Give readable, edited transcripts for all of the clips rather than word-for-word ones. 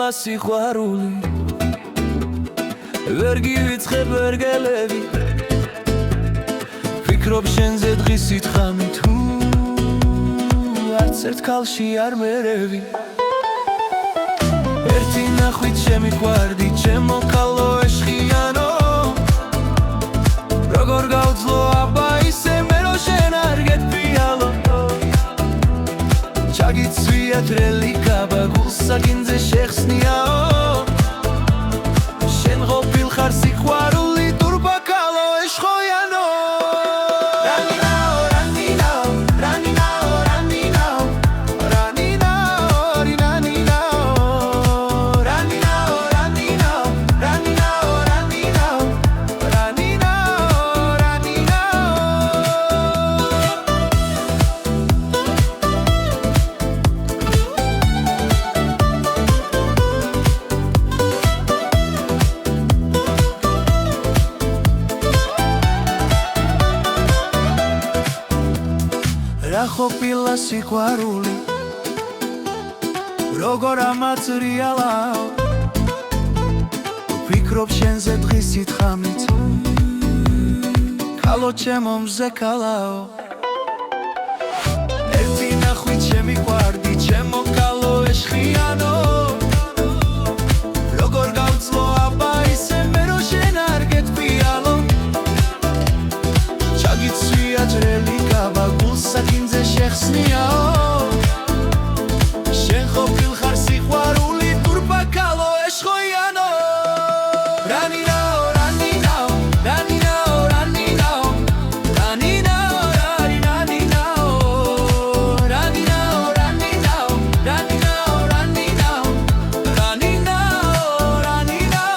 ყოფილა სიყვარული ვერ გივიწყებ ვერგელები ფიქრობ შენზე დღისით ხამით არც ერთ ქალში არ მერევი ერთი ნახვით შემიყვარდი ჩემო ქალო ეშხიანო როგორ გავძლო აბა ისე მე რო შენ არ გეტყვიალო ჩაგიცვია თრელი კაბა გულსაკინძე შეხსნიაო შენ ყოფილ ხარ სიყვარული დურბა ქალო ეშხიანო რა ყოფილა სიყვარული როგორ ამაწრიალაო ვფიქრობ შენზე დღისით ხამით ქალო ჩემო მზე ქალაო ერთი ნახვით შემიყვარდი ჩემო ქალო ეშხიანო როგორ გავძლო აბა ისე მე რო შენ არ გეტყვიალო ჩაგიცვია თრელი კაბა გულსაკინძე შეხსნიაო შენ ყოფილ ხარ სიყვარული დურბა ქალო ეშხიანო რანინაო რანინაო რანინაო რანინაო რანინაო რანინაო რანინაო რანინაო რანინაო რანინაო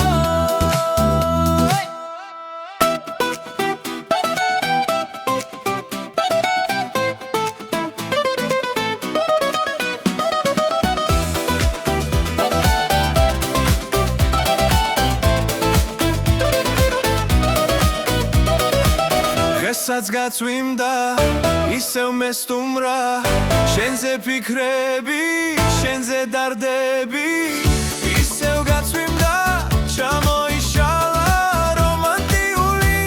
დღესაც გაწვიმდა ისევ მესტუმრა შენზე ფიქრები შენზე დარდები ისევ გაწვიმდა ჩამოიშალა რომანტიული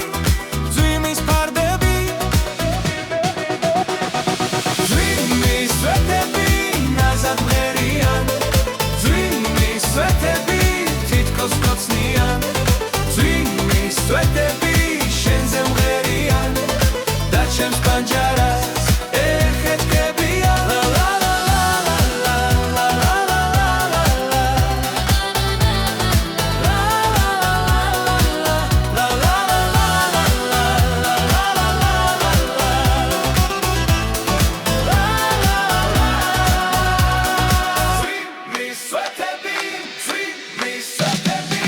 ძვიმის ფარდები ძვიმის სვეტები ნაზად მღერიან ძვიმის სვეტები თითქოს კოცნიან ძვიმის სვეტები შენზე მღერიან და ჩემს პანჯარას ეხეთქებიან ლა ლა ლა ლა ლა ლა ლა ძვიმის სვეტები ძვიმის სვეტები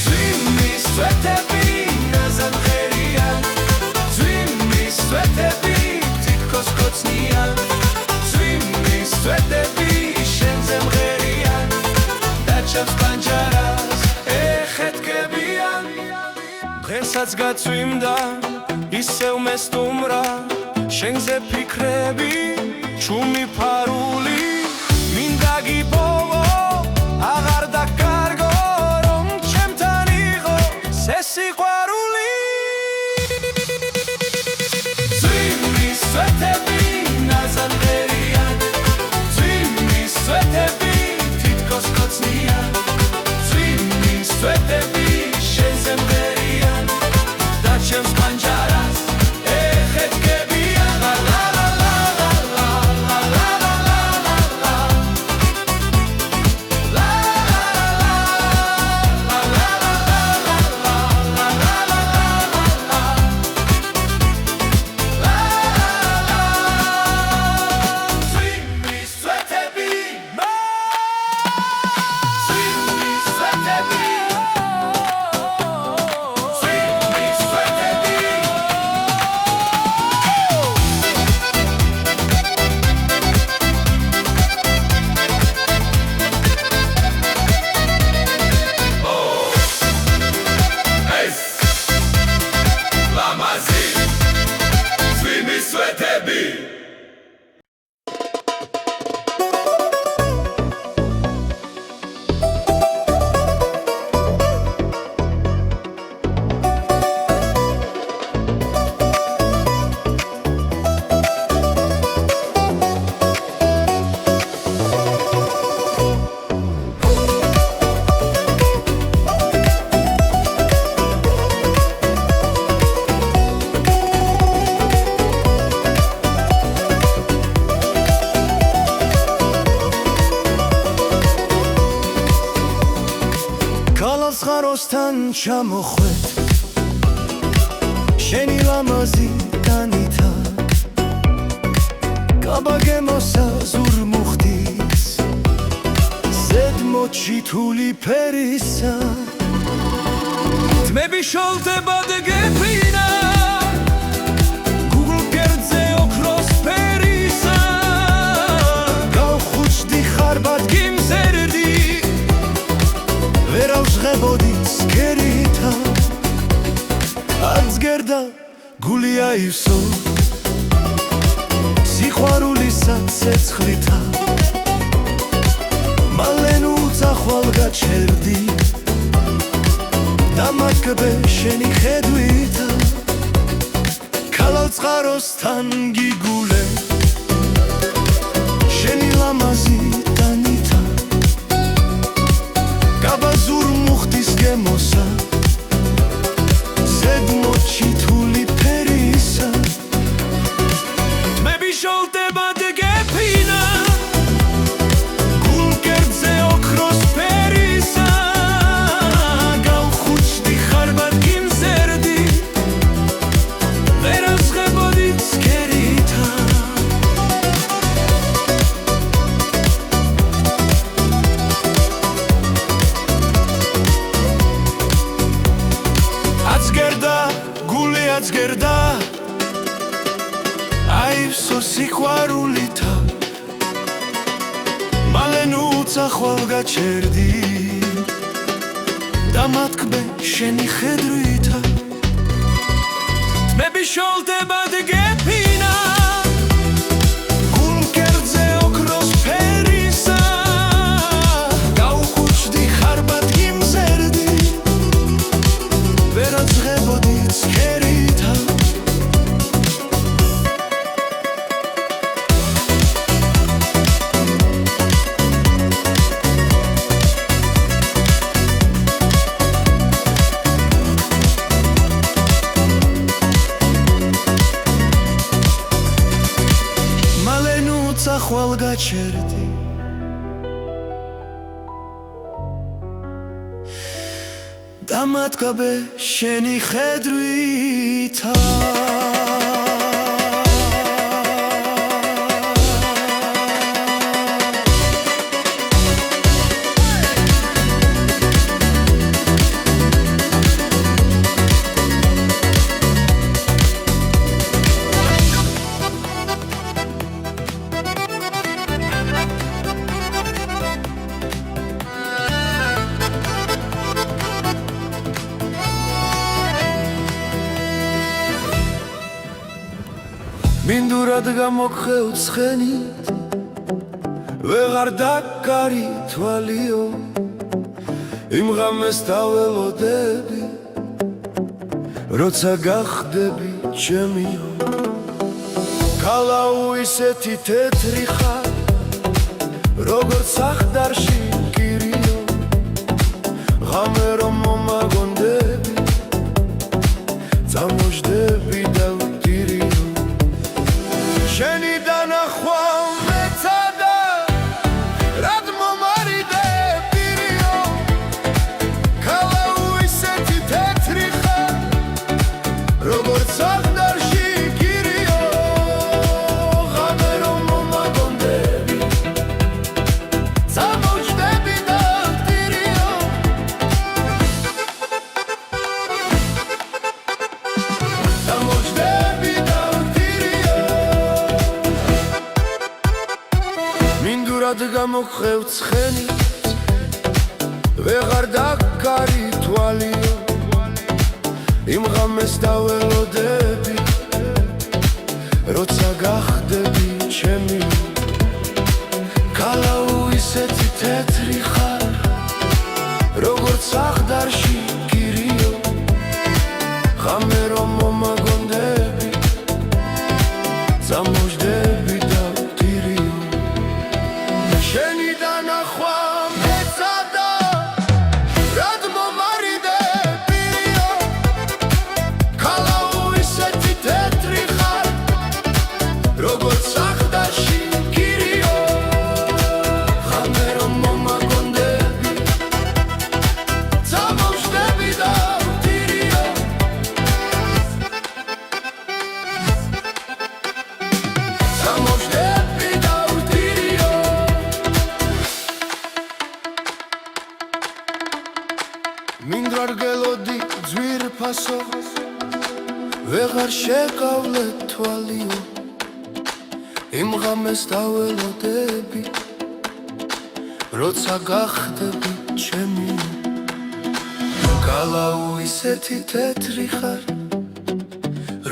ძვიმის სვეტები ნაზად მღერიან ძვიმის სვეტები თითქოს კოცნიან ძვიმის სვეტები შენზე მღერიან და ჩემს პანჯარას ეხეთქებიან დღესაც გაწვიმდა ისევ მესტუმრა შენზე ფიქრები ჩუმი ფარული მინდა გიპოვო აღარ დაკარგო რომ ჩემთან იყოს ეს სიყვარული ძვიმის სვეტები ნაზად მღერიან ძვიმის სვეტები თითქოს კოცნიან ძვიმის სვეტები შენზე მღერიან და ჩემს პანჯარას ეხეთქებიან ლა ლა ლა ლა ლა ლა ლა ლა ლა ხაროსთან ჩამოხვეთ შენი ლამაზი განითა კაბაგემოსა ზურმუხტის ზედმოჩი თული ფერისა თმები შოლდება დგეფინა გუგლ გერძე ოქროს ფერისა გავხუჩდი ხარბად გიმზერდი ვერ ავჟღებოდი სქერითა აცგერდა გული აივსო სიყვარულისა ცეცხლითა მალე ნუ წახვალ გაჩერდი დამატკბე შენი ხედვითა ქალავ წყაროსთან გიგულე შენი ლამაზი დანითა გაბაზურ მუხტის გემოსა ზედმოჩი თული ფერისა თმები შოლდება დგეფინა გულ გერძე ოქროს ფერისა გავხუჩდი ხარბად გიმზერდი ვერ ავჟღებოდი ცქერითა აცგერდა გული აცგერდა აივსო სიყვარულითა მალე ნუ წახვალ გაჩერდი დამატკბე შენი ხედვითა თმები შოლდება დგეფინა გულ გერძე ოქროს ფერისა გავხუჩდი ხარბად გიმზერდი ვერ ავჟღებოდი ცქერითა მალე ნუ წახვალ გაჩერდი დამატკბე შენი ხედვითა მინდურად გამოგხევ ცხენით ვეღარ დაკარი თვალიო იმ ღამეს დაველოდები როცა გახდები ჩემიო ქალაუ ისეთი თეთრი ხარ როგორც ახდარში კირიო ღამე რომ მომაგონდები წამოждები და შენი დანახვა მეცადა რად მომარიდე პირიო ქალაუ ისეთი თეთრი ხარ როგორც ახდარში კირიო ღამე რომ მომაგონდები წამოждები და ტირიო წამოждები და მინდურად გამოგხევ ცხენით ვეღარ დაკარი თვალიო იმ ღამეს დაველოდები როცა გახდები ჩემიო ქალაუ ისეთი თეთრი ხარ როგორც ახდარში კირიო ღამე რომ მომაგონდები წამოждები და ტირიო შენი დანახვა მეცადა რად მომარიდე პირიო ქალაუ ისეთი თეთრი ხარ როგორც ახდარში კირიო ღამე რომ მომაგონდები წამოждები ვეღარ შეკავლე თვალიო იმ ღამეს დაველოდები როცა გახდები ჩემი გალაუ ისეთი თეთრი ხარ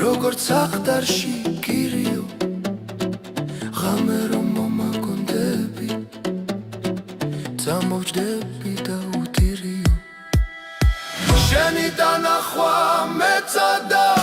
როგორც აღდარში გირიო ღამე რომ მომაგონდები წამოვჯდები და უდირიო შენი დანახვა მეწადა